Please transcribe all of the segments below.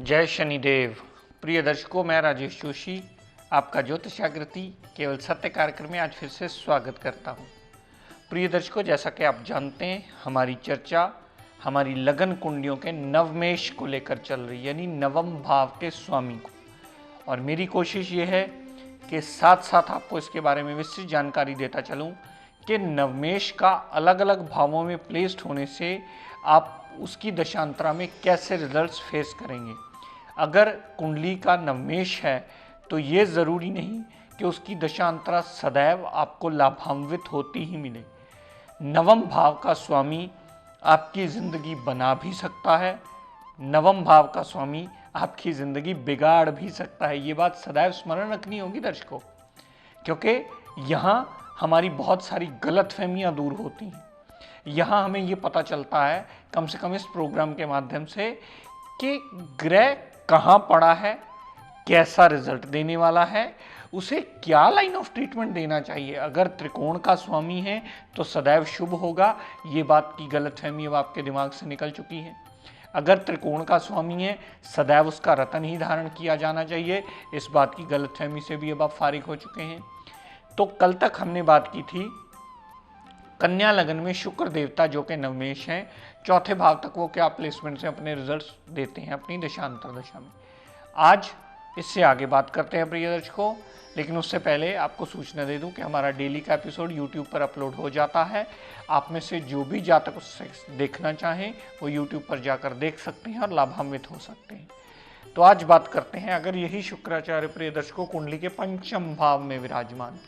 जय शनिदेव। प्रिय दर्शकों, मैं राजेश जोशी आपका ज्योतिषाकृति केवल सत्य कार्यक्रम में आज फिर से स्वागत करता हूं। प्रिय दर्शकों, जैसा कि आप जानते हैं, हमारी चर्चा हमारी लगन कुंडलियों के नवमेश को लेकर चल रही है, यानी नवम भाव के स्वामी को। और मेरी कोशिश ये है कि साथ साथ आपको इसके बारे में विस्तृत जानकारी देता चलूँ कि नवमेश का अलग अलग भावों में प्लेस्ड होने से आप उसकी दशांतरा में कैसे रिजल्ट्स फेस करेंगे। अगर कुंडली का नवमेश है तो ये ज़रूरी नहीं कि उसकी दशांतरा सदैव आपको लाभान्वित होती ही मिले। नवम भाव का स्वामी आपकी ज़िंदगी बना भी सकता है, नवम भाव का स्वामी आपकी ज़िंदगी बिगाड़ भी सकता है। ये बात सदैव स्मरण रखनी होगी दर्शकों, क्योंकि यहाँ हमारी बहुत सारी गलतफहमियाँ दूर होती हैं। यहाँ हमें ये पता चलता है, कम से कम इस प्रोग्राम के माध्यम से, कि ग्रह कहाँ पड़ा है, कैसा रिजल्ट देने वाला है, उसे क्या लाइन ऑफ ट्रीटमेंट देना चाहिए। अगर त्रिकोण का स्वामी है तो सदैव शुभ होगा, ये बात की गलतफहमी अब आपके दिमाग से निकल चुकी है। अगर त्रिकोण का स्वामी है सदैव उसका रतन ही धारण किया जाना चाहिए, इस बात की गलतफहमी से भी अब आप फारिग हो चुके हैं। तो कल तक हमने बात की थी कन्या लगन में शुक्र देवता जो कि नवमेश हैं, चौथे भाव तक वो क्या प्लेसमेंट से अपने रिजल्ट्स देते हैं अपनी दशांतर दशा में। आज इससे आगे बात करते हैं प्रिय दर्शकों, लेकिन उससे पहले आपको सूचना दे दूं कि हमारा डेली का एपिसोड यूट्यूब पर अपलोड हो जाता है। आप में से जो भी जातक उससे देखना चाहें वो यूट्यूब पर जाकर देख सकते हैं और लाभान्वित हो सकते हैं। तो आज बात करते हैं, अगर यही शुक्राचार्य प्रिय दर्शकों कुंडली के पंचम भाव में विराजमान,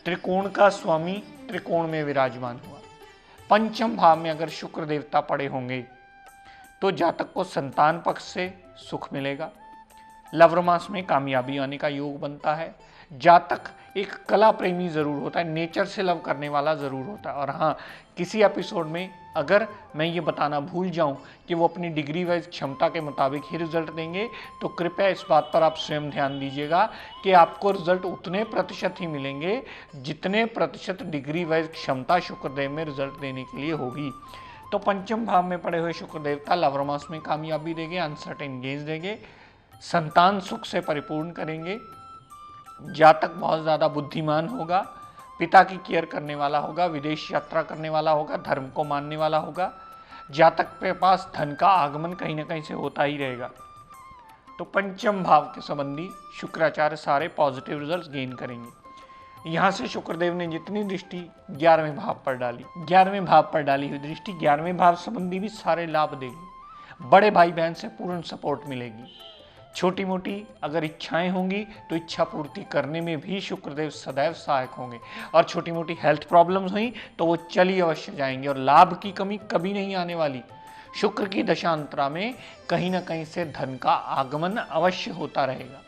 त्रिकोण का स्वामी त्रिकोण में विराजमान हुआ, पंचम भाव में अगर शुक्र देवता पड़े होंगे तो जातक को संतान पक्ष से सुख मिलेगा, लव मास में कामयाबी आने का योग बनता है। जातक एक कला प्रेमी ज़रूर होता है, नेचर से लव करने वाला ज़रूर होता है। और हाँ, किसी एपिसोड में अगर मैं ये बताना भूल जाऊं कि वो अपनी डिग्री वाइज क्षमता के मुताबिक ही रिजल्ट देंगे, तो कृपया इस बात पर आप स्वयं ध्यान दीजिएगा कि आपको रिजल्ट उतने प्रतिशत ही मिलेंगे जितने प्रतिशत डिग्री वाइज क्षमता शुक्रदेव में रिजल्ट देने के लिए होगी। तो पंचम भाव में पड़े हुए शुक्र देवता लव मास में कामयाबी देंगे, अनसर्टेन गेंस देंगे, संतान सुख से परिपूर्ण करेंगे। जातक बहुत ज़्यादा बुद्धिमान होगा, पिता की केयर करने वाला होगा, विदेश यात्रा करने वाला होगा, धर्म को मानने वाला होगा। जातक के पास धन का आगमन कहीं ना कहीं से होता ही रहेगा। तो पंचम भाव के संबंधी शुक्राचार्य सारे पॉजिटिव रिजल्ट्स गेन करेंगे। यहाँ से शुक्रदेव ने जितनी दृष्टि 11वें भाव पर डाली, 11वें भाव पर डाली हुई दृष्टि 11वें भाव संबंधी भी सारे लाभ देगी। बड़े भाई बहन से पूर्ण सपोर्ट मिलेगी। छोटी मोटी अगर इच्छाएं होंगी तो इच्छा पूर्ति करने में भी शुक्रदेव सदैव सहायक होंगे। और छोटी मोटी हेल्थ प्रॉब्लम्स हुई तो वो चली अवश्य जाएंगे और लाभ की कमी कभी नहीं आने वाली। शुक्र की दशांतरा में कहीं ना कहीं से धन का आगमन अवश्य होता रहेगा।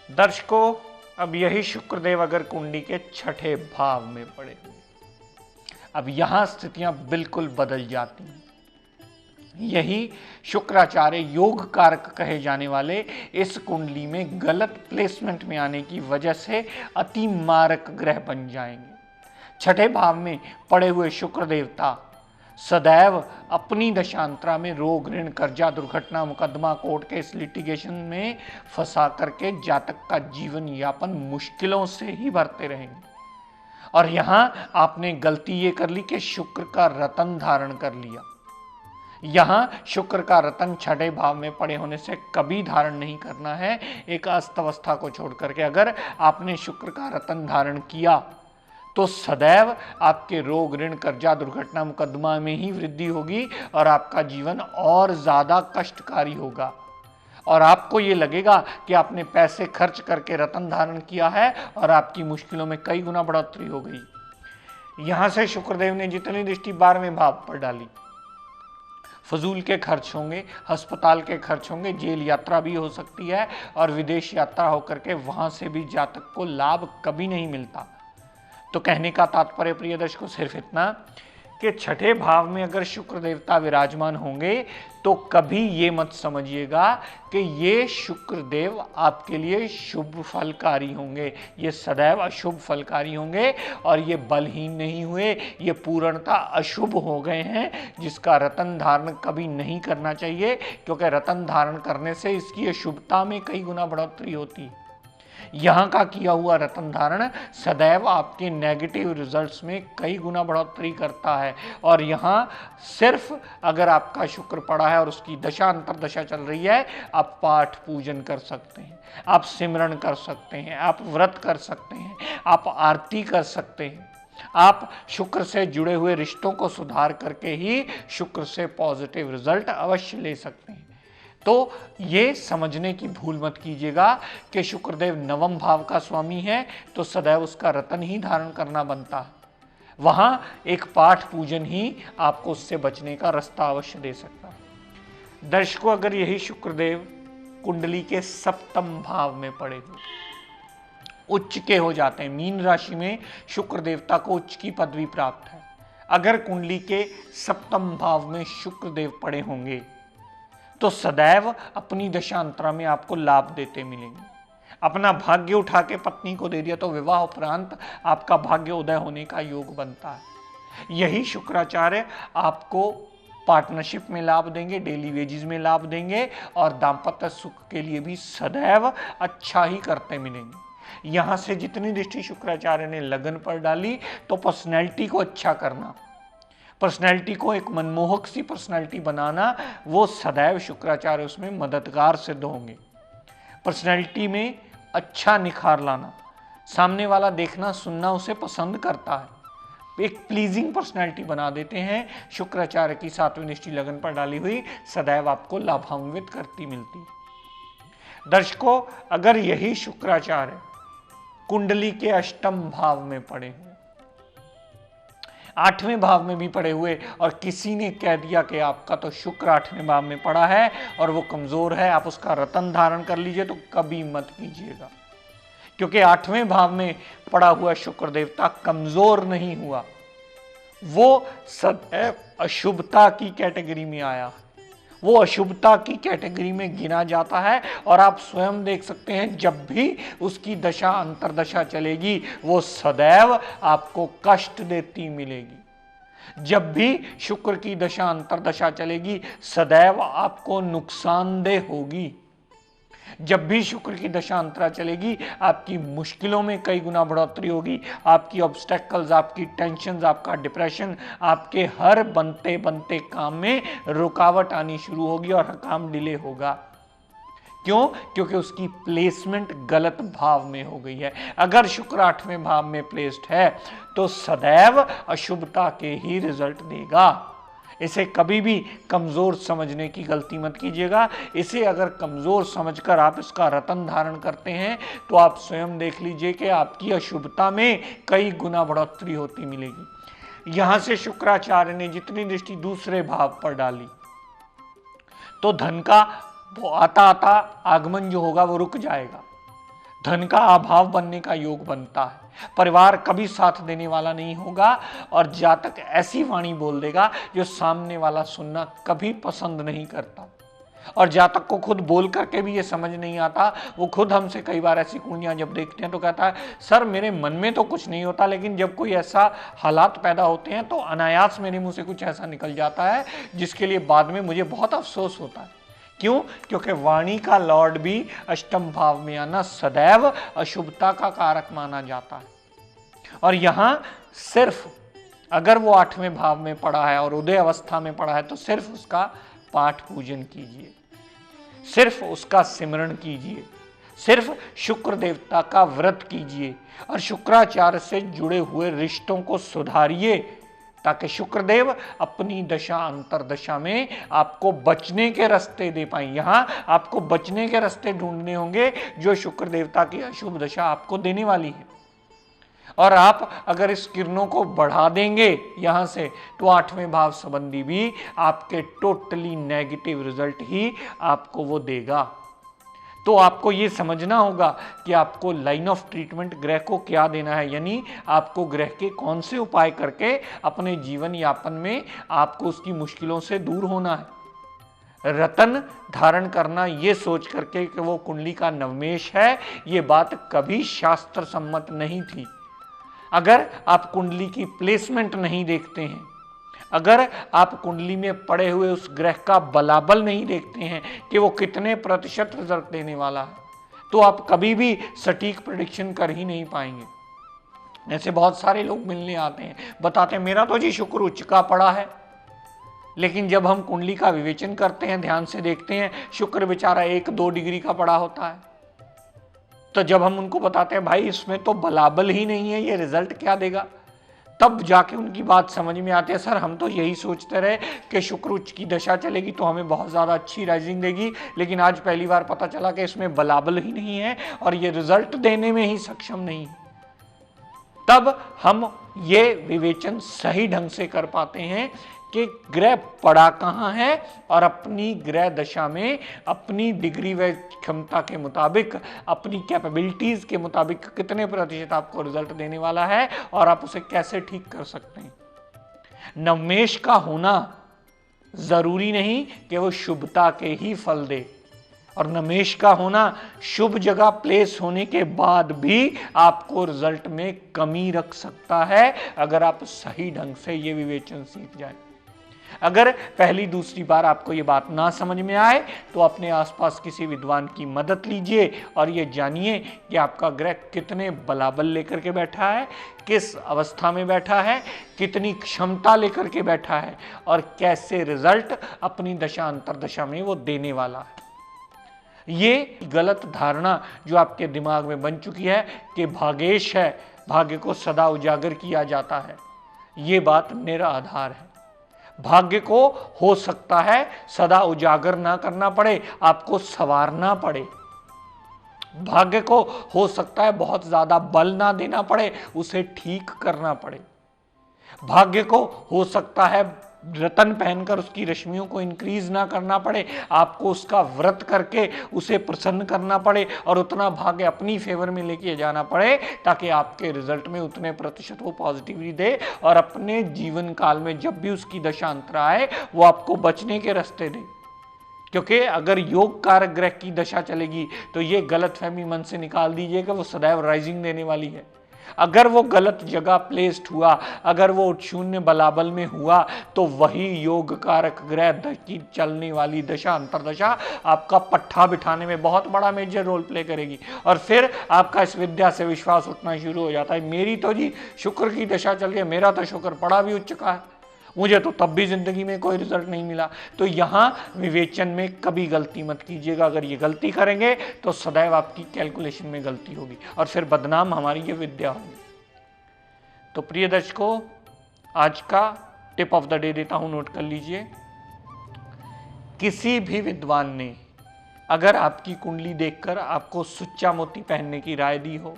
दर्शकों, अब यही शुक्रदेव अगर कुंडली के छठे भाव में पड़े हुए, अब यहां स्थितियां बिल्कुल बदल जाती हैं। यही शुक्राचार्य योग कारक कहे जाने वाले इस कुंडली में गलत प्लेसमेंट में आने की वजह से अति मारक ग्रह बन जाएंगे। छठे भाव में पड़े हुए शुक्र देवता सदैव अपनी दशांतरा में रोग, ऋण, कर्जा, दुर्घटना, मुकदमा, कोर्ट केस, लिटिगेशन में फंसा करके जातक का जीवन यापन मुश्किलों से ही भरते रहेंगे। और यहां आपने गलती ये कर ली कि शुक्र का रतन धारण कर लिया। यहाँ शुक्र का रतन छठे भाव में पड़े होने से कभी धारण नहीं करना है, एक अस्तवस्था को छोड़ करके। अगर आपने शुक्र का रतन धारण किया तो सदैव आपके रोग, ऋण, कर्जा, दुर्घटना, मुकदमा में ही वृद्धि होगी और आपका जीवन और ज़्यादा कष्टकारी होगा। और आपको ये लगेगा कि आपने पैसे खर्च करके रतन धारण किया है और आपकी मुश्किलों में कई गुना बढ़ोतरी हो गई। यहाँ से शुक्रदेव ने जितनी दृष्टि 12वें भाव पर डाली, फजूल के खर्च होंगे, अस्पताल के खर्च होंगे, जेल यात्रा भी हो सकती है और विदेश यात्रा होकर के वहां से भी जातक को लाभ कभी नहीं मिलता। तो कहने का तात्पर्य प्रिय दर्शकों सिर्फ इतना कि छठे भाव में अगर शुक्र देवता विराजमान होंगे तो कभी ये मत समझिएगा कि ये शुक्र देव आपके लिए शुभ फलकारी होंगे। ये सदैव अशुभ फलकारी होंगे और ये बलहीन नहीं हुए, ये पूर्णतः अशुभ हो गए हैं, जिसका रत्न धारण कभी नहीं करना चाहिए, क्योंकि रत्न धारण करने से इसकी अशुभता में कई गुना बढ़ोतरी होती है। यहाँ का किया हुआ रत्न धारण सदैव आपके नेगेटिव रिजल्ट्स में कई गुना बढ़ोतरी करता है। और यहाँ सिर्फ अगर आपका शुक्र पड़ा है और उसकी दशा अंतरदशा चल रही है, आप पाठ पूजन कर सकते हैं, आप सिमरन कर सकते हैं, आप व्रत कर सकते हैं, आप आरती कर सकते हैं, आप शुक्र से जुड़े हुए रिश्तों को सुधार करके ही शुक्र से पॉजिटिव रिजल्ट अवश्य ले सकते हैं। तो ये समझने की भूल मत कीजिएगा कि शुक्रदेव नवम भाव का स्वामी है तो सदैव उसका रत्न ही धारण करना बनता है। वहां एक पाठ पूजन ही आपको उससे बचने का रास्ता अवश्य दे सकता है। दर्शकों, अगर यही शुक्रदेव कुंडली के सप्तम भाव में पड़े हुए उच्च के हो जाते हैं, मीन राशि में शुक्र देवता को उच्च की पदवी प्राप्त है, अगर कुंडली के सप्तम भाव में शुक्रदेव पड़े होंगे तो सदैव अपनी दशांतरा में आपको लाभ देते मिलेंगे। अपना भाग्य उठा के पत्नी को दे दिया तो विवाह उपरांत आपका भाग्य उदय होने का योग बनता है। यही शुक्राचार्य आपको पार्टनरशिप में लाभ देंगे, डेली वेजेस में लाभ देंगे और दाम्पत्य सुख के लिए भी सदैव अच्छा ही करते मिलेंगे। यहाँ से जितनी दृष्टि शुक्राचार्य ने लगन पर डाली तो पर्सनैलिटी को अच्छा करना, पर्सनैलिटी को एक मनमोहक सी पर्सनैलिटी बनाना, वो सदैव शुक्राचार्य उसमें मददगार सिद्ध होंगे। पर्सनैलिटी में अच्छा निखार लाना, सामने वाला देखना सुनना उसे पसंद करता है, एक प्लीजिंग पर्सनैलिटी बना देते हैं। शुक्राचार्य की सातवीं दृष्टि लगन पर डाली हुई सदैव आपको लाभान्वित करती मिलती है। दर्शकों, अगर यही शुक्राचार्य कुंडली के अष्टम भाव में पड़े हुए, आठवें भाव में भी पड़े हुए और किसी ने कह दिया कि आपका तो शुक्र आठवें भाव में पड़ा है और वो कमजोर है, आप उसका रत्न धारण कर लीजिए, तो कभी मत कीजिएगा, क्योंकि आठवें भाव में पड़ा हुआ शुक्र देवता कमजोर नहीं हुआ, वो सदैव अशुभता की कैटेगरी में आया, वो अशुभता की कैटेगरी में गिना जाता है। और आप स्वयं देख सकते हैं, जब भी उसकी दशा अंतरदशा चलेगी वो सदैव आपको कष्ट देती मिलेगी। जब भी शुक्र की दशा अंतरदशा चलेगी सदैव आपको नुकसानदेह होगी। जब भी शुक्र की दशा अंतरा चलेगी आपकी मुश्किलों में कई गुना बढ़ोतरी होगी, आपकी ऑब्स्टेकल्स, आपकी टेंशन्स, आपका डिप्रेशन, आपके हर बनते बनते काम में रुकावट आनी शुरू होगी और काम डिले होगा। क्यों? क्योंकि उसकी प्लेसमेंट गलत भाव में हो गई है। अगर शुक्र आठवें भाव में प्लेस्ड है तो सदैव अशुभता के ही रिजल्ट देगा। इसे कभी भी कमज़ोर समझने की गलती मत कीजिएगा। इसे अगर कमज़ोर समझकर आप इसका रत्न धारण करते हैं तो आप स्वयं देख लीजिए कि आपकी अशुभता में कई गुना बढ़ोतरी होती मिलेगी। यहाँ से शुक्राचार्य ने जितनी दृष्टि दूसरे भाव पर डाली तो धन का आता आता आगमन जो होगा वो रुक जाएगा, धन का अभाव बनने का योग बनता है, परिवार कभी साथ देने वाला नहीं होगा और जातक ऐसी वाणी बोल देगा जो सामने वाला सुनना कभी पसंद नहीं करता। और जातक को खुद बोल करके भी ये समझ नहीं आता, वो खुद हमसे कई बार ऐसी कुंडलियां जब देखते हैं तो कहता है सर मेरे मन में तो कुछ नहीं होता, लेकिन जब कोई ऐसा हालात पैदा होते हैं तो अनायास मेरे मुंह से कुछ ऐसा निकल जाता है जिसके लिए बाद में मुझे बहुत अफसोस होता है। क्यों? क्योंकि वाणी का लॉर्ड भी अष्टम भाव में आना सदैव अशुभता का कारक माना जाता है। और यहां सिर्फ अगर वो आठवें भाव में पड़ा है और उदय अवस्था में पड़ा है तो सिर्फ उसका पाठ पूजन कीजिए, सिर्फ उसका सिमरण कीजिए, सिर्फ शुक्र देवता का व्रत कीजिए और शुक्राचार्य से जुड़े हुए रिश्तों को सुधारिए ताकि शुक्रदेव अपनी दशा अंतरदशा में आपको बचने के रास्ते दे पाए। यहां आपको बचने के रास्ते ढूंढने होंगे जो शुक्र देवता की अशुभ दशा आपको देने वाली है। और आप अगर इस किरणों को बढ़ा देंगे यहां से तो आठवें भाव संबंधी भी आपके टोटली नेगेटिव रिजल्ट ही आपको वो देगा। तो आपको ये समझना होगा कि आपको लाइन ऑफ ट्रीटमेंट ग्रह को क्या देना है, यानी आपको ग्रह के कौन से उपाय करके अपने जीवन यापन में आपको उसकी मुश्किलों से दूर होना है। रतन धारण करना ये सोच करके कि वो कुंडली का नवमेश है, ये बात कभी शास्त्र सम्मत नहीं थी। अगर आप कुंडली की प्लेसमेंट नहीं देखते हैं, अगर आप कुंडली में पड़े हुए उस ग्रह का बलाबल नहीं देखते हैं कि वो कितने प्रतिशत रिजल्ट देने वाला है, तो आप कभी भी सटीक प्रेडिक्शन कर ही नहीं पाएंगे। ऐसे बहुत सारे लोग मिलने आते हैं, बताते हैं मेरा तो जी शुक्र उच्च का पड़ा है, लेकिन जब हम कुंडली का विवेचन करते हैं, ध्यान से देखते हैं, शुक्र बेचारा 1-2 डिग्री का पड़ा होता है। तो जब हम उनको बताते हैं भाई इसमें तो बलाबल ही नहीं है, ये रिजल्ट क्या देगा, तब जाके उनकी बात समझ में आती है। सर हम तो यही सोचते रहे कि शुक्र उच्च की दशा चलेगी तो हमें बहुत ज़्यादा अच्छी राइजिंग देगी, लेकिन आज पहली बार पता चला कि इसमें बलाबल ही नहीं है और ये रिजल्ट देने में ही सक्षम नहीं है। तब हम ये विवेचन सही ढंग से कर पाते हैं कि ग्रह पड़ा कहाँ है और अपनी ग्रह दशा में अपनी डिग्री व क्षमता के मुताबिक, अपनी कैपेबिलिटीज के मुताबिक कितने प्रतिशत आपको रिजल्ट देने वाला है और आप उसे कैसे ठीक कर सकते हैं। नवमेश का होना जरूरी नहीं कि वो शुभता के ही फल दे, और नवमेश का होना शुभ जगह प्लेस होने के बाद भी आपको रिजल्ट में कमी रख सकता है, अगर आप सही ढंग से ये विवेचन सीख जाए। अगर पहली दूसरी बार आपको ये बात ना समझ में आए तो अपने आसपास किसी विद्वान की मदद लीजिए और ये जानिए कि आपका ग्रह कितने बलाबल लेकर के बैठा है, किस अवस्था में बैठा है, कितनी क्षमता लेकर के बैठा है और कैसे रिजल्ट अपनी दशा अंतरदशा में वो देने वाला है। ये गलत धारणा जो आपके दिमाग में बन चुकी है कि भागेश है, भाग्य को सदा उजागर किया जाता है, ये बात निराधार है। भाग्य को हो सकता है सदा उजागर ना करना पड़े, आपको संवारना पड़े। भाग्य को हो सकता है बहुत ज्यादा बल ना देना पड़े, उसे ठीक करना पड़े। भाग्य को हो सकता है रतन पहनकर उसकी रश्मियों को इंक्रीज ना करना पड़े, आपको उसका व्रत करके उसे प्रसन्न करना पड़े और उतना भाग्य अपनी फेवर में लेके जाना पड़े ताकि आपके रिजल्ट में उतने प्रतिशत वो पॉजिटिविटी दे और अपने जीवन काल में जब भी उसकी दशांतर आए वो आपको बचने के रास्ते दे। क्योंकि अगर योग कारक ग्रह की दशा चलेगी तो ये गलतफहमी मन से निकाल दीजिए कि वो सदैव राइजिंग देने वाली है। अगर वो गलत जगह प्लेस्ड हुआ, अगर वो शून्य बलाबल में हुआ, तो वही योग कारक ग्रह की चलने वाली दशा अंतरदशा आपका पट्टा बिठाने में बहुत बड़ा मेजर रोल प्ले करेगी और फिर आपका इस विद्या से विश्वास उठना शुरू हो जाता है। मेरी तो जी शुक्र की दशा चल रही है, मेरा तो शुक्र पड़ा भी उच्च का है, मुझे तो तब भी जिंदगी में कोई रिजल्ट नहीं मिला। तो यहाँ विवेचन में कभी गलती मत कीजिएगा। अगर ये गलती करेंगे तो सदैव आपकी कैलकुलेशन में गलती होगी और फिर बदनाम हमारी ये विद्या होगी। तो प्रिय दर्शकों, आज का टिप ऑफ द डे देता हूं, नोट कर लीजिए। किसी भी विद्वान ने अगर आपकी कुंडली देखकर आपको सुच्चा मोती पहनने की राय दी हो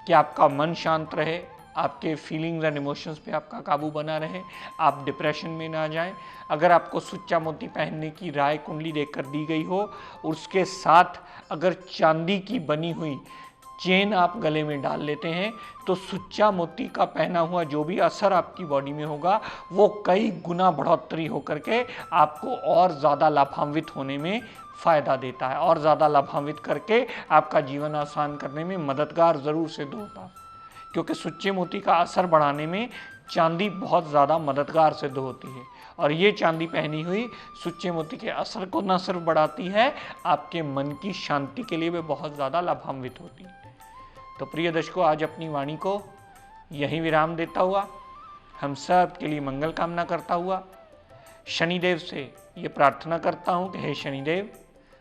कि आपका मन शांत रहे, आपके फीलिंग्स एंड इमोशंस पे आपका काबू बना रहे, आप डिप्रेशन में ना जाएं, अगर आपको सुच्चा मोती पहनने की राय कुंडली देखकर दी गई हो, उसके साथ अगर चांदी की बनी हुई चेन आप गले में डाल लेते हैं, तो सुच्चा मोती का पहना हुआ जो भी असर आपकी बॉडी में होगा वो कई गुना बढ़ोतरी होकर के आपको और ज़्यादा लाभान्वित होने में फ़ायदा देता है और ज़्यादा लाभान्वित करके आपका जीवन आसान करने में मददगार ज़रूर सिद्ध होता है। क्योंकि सुच्चे मोती का असर बढ़ाने में चांदी बहुत ज़्यादा मददगार सिद्ध होती है और ये चांदी पहनी हुई सुच्चे मोती के असर को न सिर्फ बढ़ाती है, आपके मन की शांति के लिए भी बहुत ज़्यादा लाभान्वित होती है। तो प्रिय दर्शकों, आज अपनी वाणी को यहीं विराम देता हुआ, हम सब के लिए मंगल कामना करता हुआ, शनिदेव से ये प्रार्थना करता हूँ कि हे शनिदेव,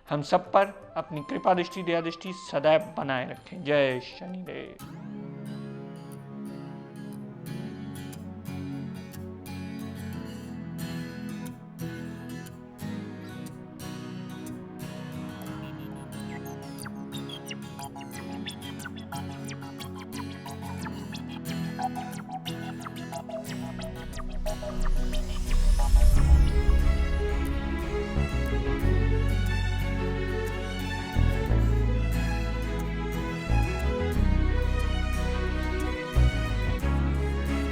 हम सब पर अपनी कृपा दृष्टि दया दृष्टि सदैव बनाए रखें। जय शनिदेव।